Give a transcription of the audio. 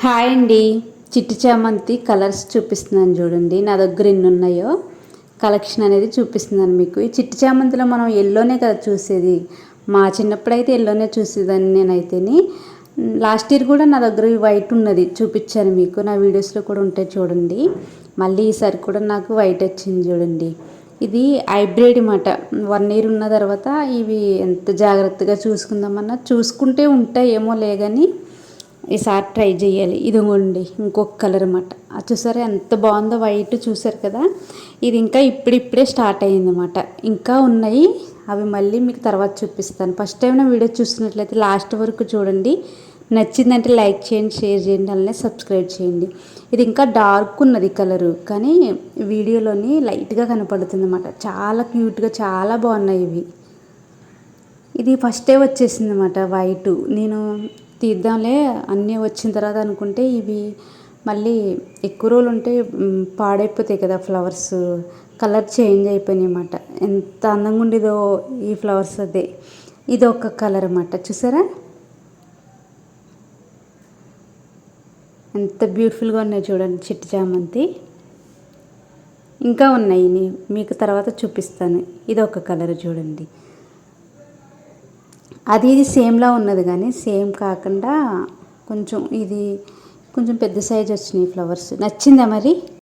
Hi అండి. చిట్టి చామంతి కలర్స్ చూపిస్తున్నాను చూడండి. నా దగ్గర ఎన్ని ఉన్నాయో కలెక్షన్ అనేది చూపిస్తున్నాను మీకు. ఈ చిట్టి చామంతిలో మనం ఎల్లోనే కదా చూసేది. మా చిన్నప్పుడైతే ఎల్లోనే చూసేదాన్ని నేనైతేని. లాస్ట్ ఇయర్ కూడా నా దగ్గర వైట్ ఉన్నది, చూపించాను మీకు. నా వీడియోస్లో కూడా ఉంటాయి చూడండి. మళ్ళీ ఈసారి కూడా నాకు వైట్ వచ్చింది చూడండి. ఇది హైబ్రిడ్ మాట. 1 ఇయర్ ఉన్న తర్వాత ఇవి ఎంత జాగ్రత్తగా చూసుకుందామన్నా చూసుకుంటే ఉంటాయి ఏమో లేదని ఈసారి ట్రై చేయాలి. ఇదిగోండి ఇంకొక కలర్ అన్నమాట. అది చూసారా ఎంత బాగుందో, వైట్ చూసారు కదా. ఇది ఇంకా ఇప్పుడిప్పుడే స్టార్ట్ అయ్యింది అన్నమాట. ఇంకా ఉన్నాయి, అవి మళ్ళీ మీకు తర్వాత చూపిస్తాను. ఫస్ట్ టైం నా వీడియో చూస్తున్నట్లయితే లాస్ట్ వరకు చూడండి. నచ్చిందంటే లైక్ చేయండి, షేర్ చేయండి, అలానే సబ్స్క్రైబ్ చేయండి. ఇది ఇంకా డార్క్ ఉన్నది కలరు, కానీ వీడియోలోని లైట్గా కనపడుతుంది అన్నమాట. చాలా క్యూట్గా చాలా బాగున్నాయి ఇవి. ఇది ఫస్టే వచ్చేసింది అన్నమాట వైటు. నేను తీద్దాంలే అన్నీ వచ్చిన తర్వాత అనుకుంటే ఇవి మళ్ళీ ఎక్కువ రోజులు ఉంటే పాడైపోతాయి కదా ఫ్లవర్స్. కలర్ చేంజ్ అయిపోయినాయి అన్నమాట. ఎంత అందంగా ఉండేదో ఈ ఫ్లవర్స్. అదే ఇది ఒక కలర్ అన్నమాట. చూసారా ఎంత బ్యూటిఫుల్గా ఉన్నాయి చూడండి చిట్టి చామంతి. ఇంకా ఉన్నాయి, మీకు తర్వాత చూపిస్తాను. ఇది ఒక కలర్ చూడండి. అది ఇది సేమ్లా ఉన్నది, కానీ సేమ్ కాకుండా కొంచెం ఇది కొంచెం పెద్ద సైజ్ వచ్చినాయి ఫ్లవర్స్. నచ్చిందా మరి?